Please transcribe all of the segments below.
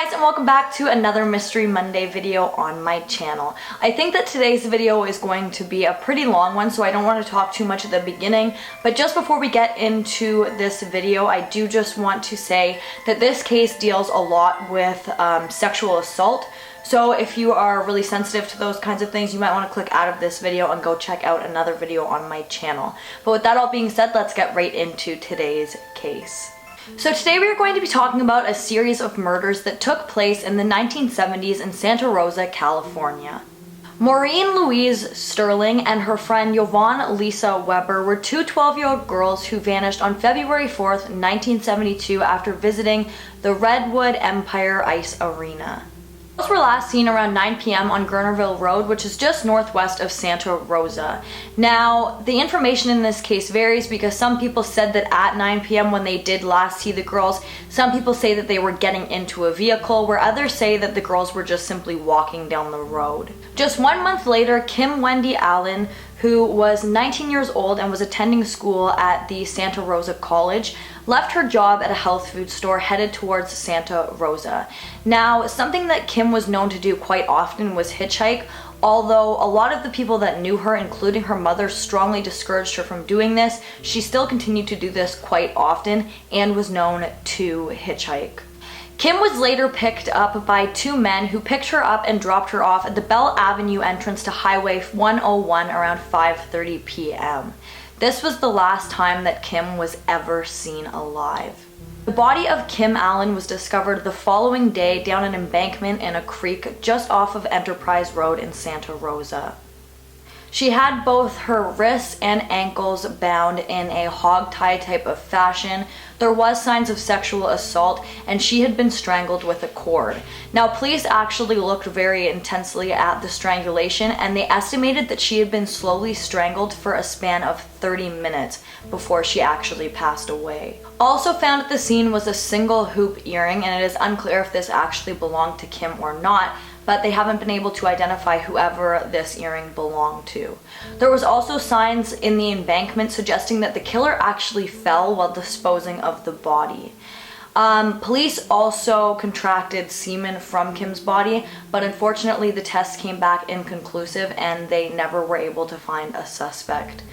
guys, and welcome back to another Mystery Monday video on my channel. I think that today's video is going to be a pretty long one, so I don't want to talk too much at the beginning, but just before we get into this video, I do just want to say that this case deals a lot with sexual assault. So if you are really sensitive to those kinds of things, you might want to click out of this video and go check out another video on my channel. But with that all being said, let's get right into today's case. So today we are going to be talking about a series of murders that took place in the 1970s in Santa Rosa, California. Maureen Louise Sterling and her friend Yvonne Lisa Weber were two 12-year-old girls who vanished on February 4th, 1972 after visiting the Redwood Empire Ice Arena. Those were last seen around 9 p.m. on Gurnerville Road, which is just northwest of Santa Rosa. Now, the information in this case varies because some people said that at 9 p.m. when they did last see the girls, some people say that they were getting into a vehicle, where others say that the girls were just simply walking down the road. Just 1 month later, Kim Wendy Allen, who was 19 years old and was attending school at the Santa Rosa College, left her job at a health food store headed towards Santa Rosa. Now, something that Kim was known to do quite often was hitchhike, although a lot of the people that knew her, including her mother, strongly discouraged her from doing this. She still continued to do this quite often and was known to hitchhike. Kim was later picked up by two men who picked her up and dropped her off at the Bell Avenue entrance to Highway 101 around 5:30 p.m. This was the last time that Kim was ever seen alive. The body of Kim Allen was discovered the following day down an embankment in a creek just off of Enterprise Road in Santa Rosa. She had both her wrists and ankles bound in a hog-tie type of fashion. There was signs of sexual assault, and she had been strangled with a cord. Now, police actually looked very intensely at the strangulation, and they estimated that she had been slowly strangled for a span of 30 minutes before she actually passed away. Also found at the scene was a single hoop earring, and it is unclear if this actually belonged to Kim or not, but they haven't been able to identify whoever this earring belonged to. There was also signs in the embankment suggesting that the killer actually fell while disposing of the body. Police also contracted semen from Kim's body, but unfortunately the tests came back inconclusive and they never were able to find a suspect.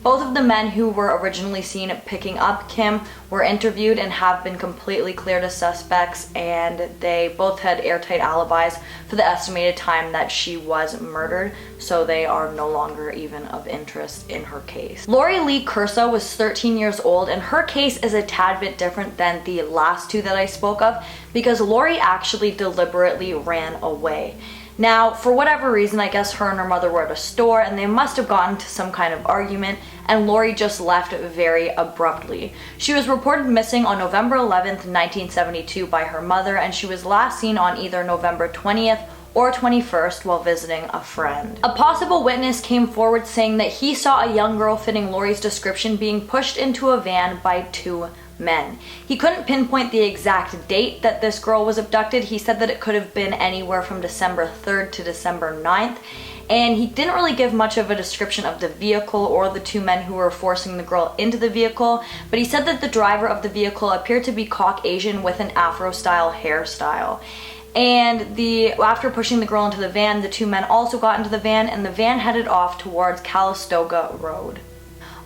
Both of the men who were originally seen picking up Kim were interviewed and have been completely cleared as suspects, and they both had airtight alibis for the estimated time that she was murdered, so they are no longer even of interest in her case. Lori Lee Cursa was 13 years old, and her case is a tad bit different than the last two that I spoke of because Lori actually deliberately ran away. Now, for whatever reason, I guess her and her mother were at a store and they must have gotten to some kind of argument, and Lori just left very abruptly. She was reported missing on November 11th, 1972 by her mother, and she was last seen on either November 20th or 21st while visiting a friend. A possible witness came forward saying that he saw a young girl fitting Lori's description being pushed into a van by two men. He couldn't pinpoint the exact date that this girl was abducted. He said that it could have been anywhere from December 3rd to December 9th, and he didn't really give much of a description of the vehicle or the two men who were forcing the girl into the vehicle, but he said that the driver of the vehicle appeared to be Caucasian with an Afro-style hairstyle. And after pushing the girl into the van, the two men also got into the van, and the van headed off towards Calistoga Road.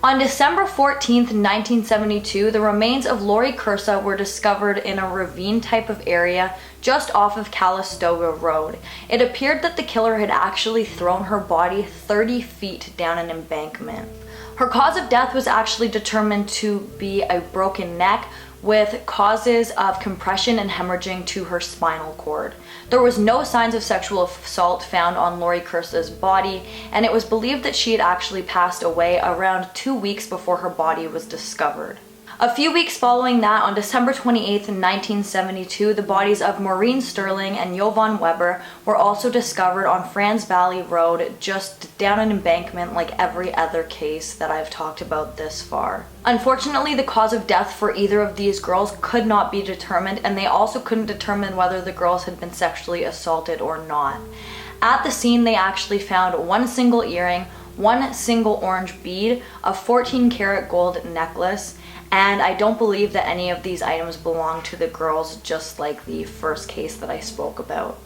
On December 14th, 1972, the remains of Lori Cursa were discovered in a ravine type of area just off of Calistoga Road. It appeared that the killer had actually thrown her body 30 feet down an embankment. Her cause of death was actually determined to be a broken neck, with causes of compression and hemorrhaging to her spinal cord. There was no signs of sexual assault found on Lori Cursa's body, and it was believed that she had actually passed away around 2 weeks before her body was discovered. A few weeks following that, on December 28th, 1972, the bodies of Maureen Sterling and Yvonne Weber were also discovered on Franz Valley Road, just down an embankment like every other case that I've talked about this far. Unfortunately, the cause of death for either of these girls could not be determined, and they also couldn't determine whether the girls had been sexually assaulted or not. At the scene, they actually found one single earring, one single orange bead, a 14-karat gold necklace, and I don't believe that any of these items belong to the girls, just like the first case that I spoke about.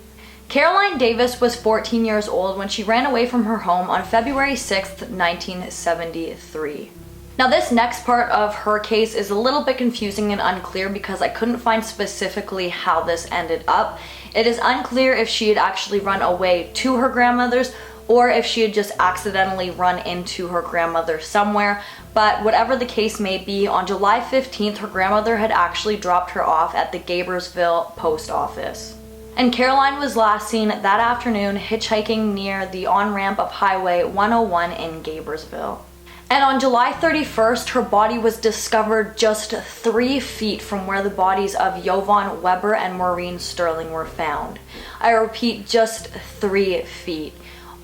Caroline Davis was 14 years old when she ran away from her home on February 6th, 1973. Now this next part of her case is a little bit confusing and unclear because I couldn't find specifically how this ended up. It is unclear if she had actually run away to her grandmother's or if she had just accidentally run into her grandmother somewhere, but whatever the case may be, on July 15th, her grandmother had actually dropped her off at the Gabersville post office. And Caroline was last seen that afternoon hitchhiking near the on-ramp of Highway 101 in Gabersville. And on July 31st, her body was discovered just 3 feet from where the bodies of Yvonne Weber and Maureen Sterling were found. I repeat, just 3 feet.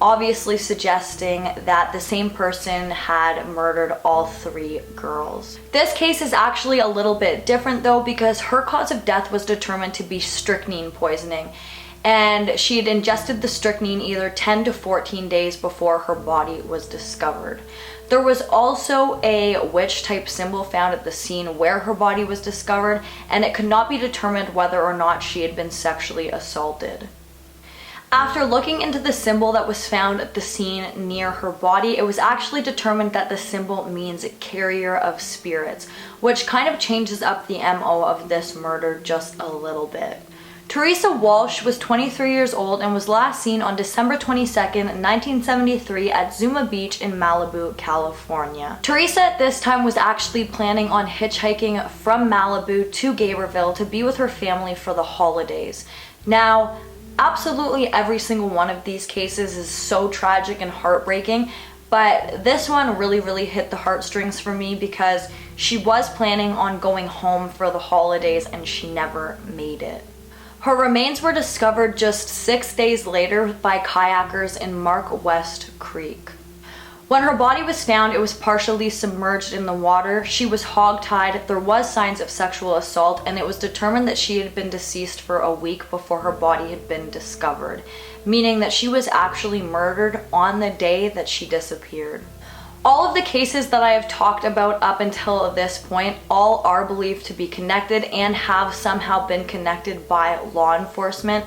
Obviously suggesting that the same person had murdered all 3 girls. This case is actually a little bit different though, because her cause of death was determined to be strychnine poisoning, and she had ingested the strychnine either 10 to 14 days before her body was discovered. There was also a witch type symbol found at the scene where her body was discovered, and it could not be determined whether or not she had been sexually assaulted. After looking into the symbol that was found at the scene near her body, it was actually determined that the symbol means carrier of spirits, which kind of changes up the MO of this murder just a little bit. Teresa Walsh was 23 years old and was last seen on December 22nd, 1973 at Zuma Beach in Malibu, California. Teresa at this time was actually planning on hitchhiking from Malibu to Gaberville to be with her family for the holidays. Now, absolutely every single one of these cases is so tragic and heartbreaking, but this one really hit the heartstrings for me because she was planning on going home for the holidays and she never made it. Her remains were discovered just 6 days later by kayakers in Mark West Creek. When her body was found, it was partially submerged in the water. She was hogtied, there was signs of sexual assault, and it was determined that she had been deceased for a week before her body had been discovered, meaning that she was actually murdered on the day that she disappeared. All of the cases that I have talked about up until this point, all are believed to be connected and have somehow been connected by law enforcement,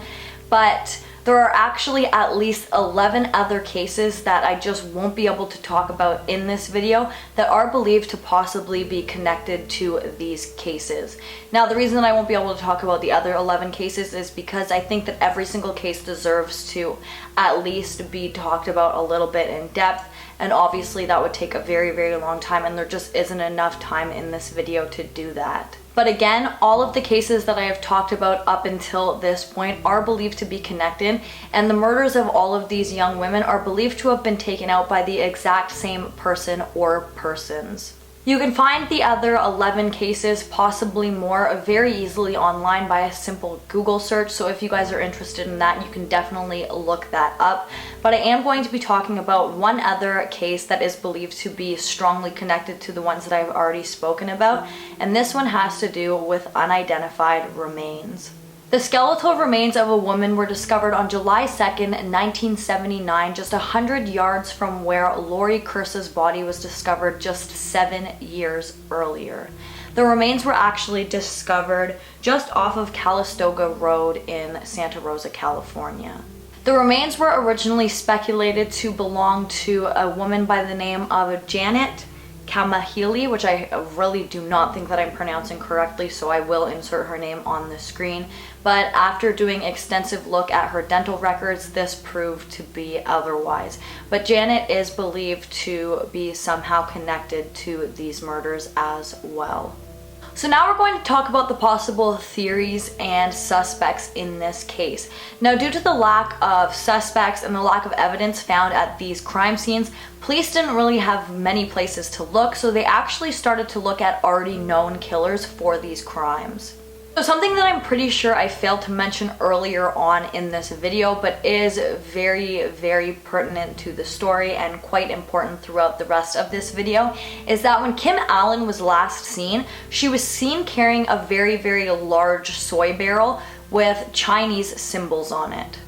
but there are actually at least 11 other cases that I just won't be able to talk about in this video that are believed to possibly be connected to these cases. Now, the reason that I won't be able to talk about the other 11 cases is because I think that every single case deserves to at least be talked about a little bit in depth, and obviously that would take a very long time, and there just isn't enough time in this video to do that. But again, all of the cases that I have talked about up until this point are believed to be connected, and the murders of all of these young women are believed to have been taken out by the exact same person or persons. You can find the other 11 cases, possibly more, very easily online by a simple Google search, so if you guys are interested in that, you can definitely look that up. But I am going to be talking about one other case that is believed to be strongly connected to the ones that I've already spoken about, and this one has to do with unidentified remains. The skeletal remains of a woman were discovered on July 2nd, 1979, just 100 yards from where Lori Kursa's body was discovered just 7 years earlier. The remains were actually discovered just off of Calistoga Road in Santa Rosa, California. The remains were originally speculated to belong to a woman by the name of Janet Kamahili, which I really do not think that I'm pronouncing correctly, so I will insert her name on the screen. But after doing extensive look at her dental records, this proved to be otherwise. But Janet is believed to be somehow connected to these murders as well. So now we're going to talk about the possible theories and suspects in this case. Now, due to the lack of suspects and the lack of evidence found at these crime scenes, police didn't really have many places to look, so they actually started to look at already known killers for these crimes. So something that I'm pretty sure I failed to mention earlier on in this video, but is very pertinent to the story and quite important throughout the rest of this video, is that when Kim Allen was last seen, she was seen carrying a very large soy barrel with Chinese symbols on it.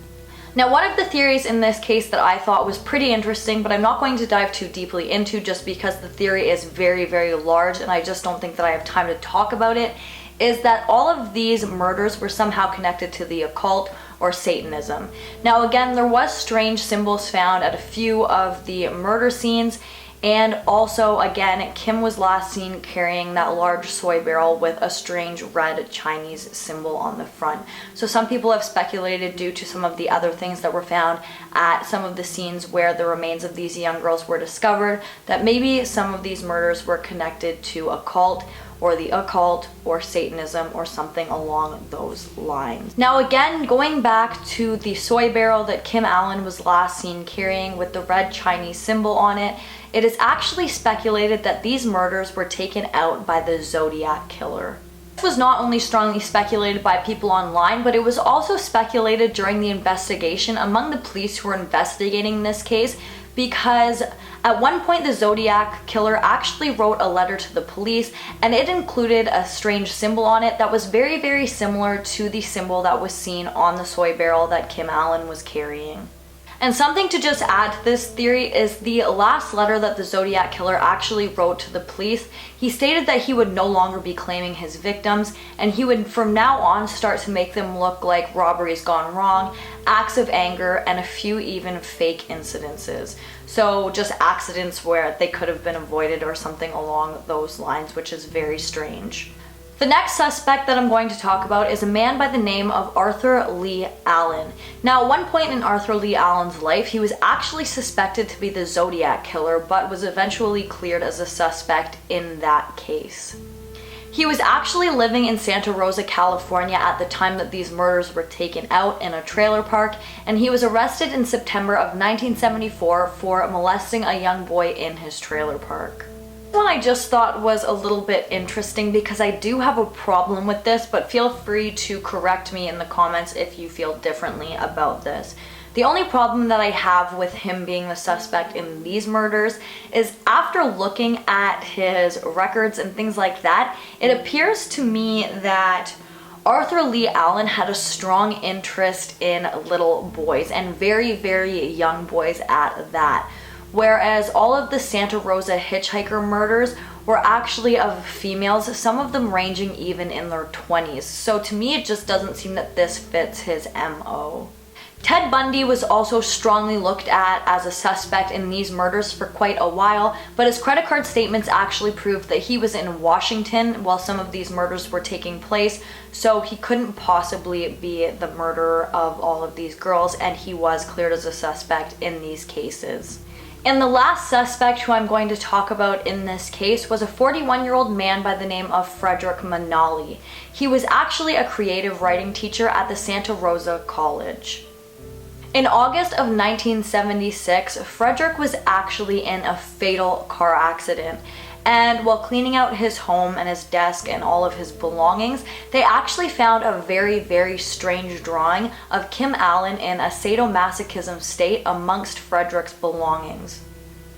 Now, one of the theories in this case that I thought was pretty interesting, but I'm not going to dive too deeply into just because the theory is very, very large and I just don't think that I have time to talk about it, is that all of these murders were somehow connected to the occult or Satanism. Now again, there was strange symbols found at a few of the murder scenes, and also again, Kim was last seen carrying that large soy barrel with a strange red Chinese symbol on the front. So some people have speculated, due to some of the other things that were found at some of the scenes where the remains of these young girls were discovered, that maybe some of these murders were connected to a cult or the occult or Satanism or something along those lines. Now again, going back to the soy barrel that Kim Allen was last seen carrying with the red Chinese symbol on it, it is actually speculated that these murders were taken out by the Zodiac Killer. This was not only strongly speculated by people online, but it was also speculated during the investigation among the police who were investigating this case, because at one point the Zodiac Killer actually wrote a letter to the police, and it included a strange symbol on it that was very, very similar to the symbol that was seen on the soy barrel that Kim Allen was carrying. And something to just add to this theory is the last letter that the Zodiac Killer actually wrote to the police. He stated that he would no longer be claiming his victims, and he would from now on start to make them look like robberies gone wrong, acts of anger, and a few even fake incidences. So just accidents where they could have been avoided or something along those lines, which is very strange. The next suspect that I'm going to talk about is a man by the name of Arthur Lee Allen. Now, at one point in Arthur Lee Allen's life, he was actually suspected to be the Zodiac Killer, but was eventually cleared as a suspect in that case. He was actually living in Santa Rosa, California at the time that these murders were taken out in a trailer park, and he was arrested in September of 1974 for molesting a young boy in his trailer park. One I just thought was a little bit interesting because I do have a problem with this, but feel free to correct me in the comments if you feel differently about this. The only problem that I have with him being the suspect in these murders is after looking at his records and things like that, it appears to me that Arthur Lee Allen had a strong interest in little boys, and very, very young boys at that. Whereas all of the Santa Rosa Hitchhiker murders were actually of females, some of them ranging even in their 20s. So to me, it just doesn't seem that this fits his MO. Ted Bundy was also strongly looked at as a suspect in these murders for quite a while, but his credit card statements actually proved that he was in Washington while some of these murders were taking place, so he couldn't possibly be the murderer of all of these girls, and he was cleared as a suspect in these cases. And the last suspect who I'm going to talk about in this case was a 41-year-old man by the name of Frederick Manali. He was actually a creative writing teacher at the Santa Rosa College. In August of 1976, Frederick was actually in a fatal car accident, and while cleaning out his home and his desk and all of his belongings, they actually found a very, very strange drawing of Kim Allen in a sadomasochism state amongst Frederick's belongings.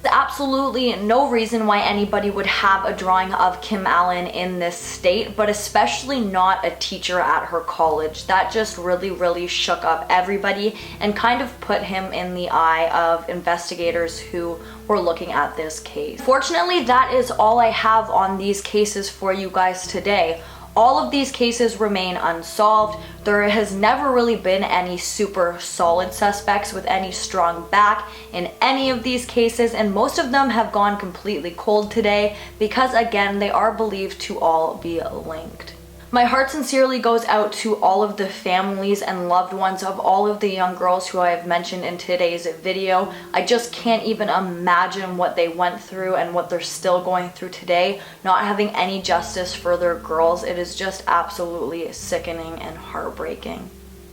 There's absolutely no reason why anybody would have a drawing of Kim Allen in this state, but especially not a teacher at her college. That just really, really shook up everybody and kind of put him in the eye of investigators who were looking at this case. Fortunately, that is all I have on these cases for you guys today. All of these cases remain unsolved. There has never really been any super solid suspects with any strong back in any of these cases, and most of them have gone completely cold today because, again, they are believed to all be linked. My heart sincerely goes out to all of the families and loved ones of all of the young girls who I have mentioned in today's video. I just can't even imagine what they went through and what they're still going through today, not having any justice for their girls. It is just absolutely sickening and heartbreaking.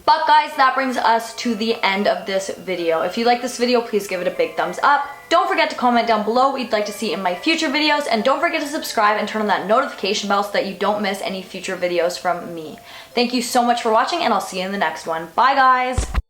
But guys, that brings us to the end of this video. If you like this video, please give it a big thumbs up. Don't forget to comment down below what you'd like to see in my future videos, and don't forget to subscribe and turn on that notification bell so that you don't miss any future videos from me. Thank you so much for watching, and I'll see you in the next one. Bye guys!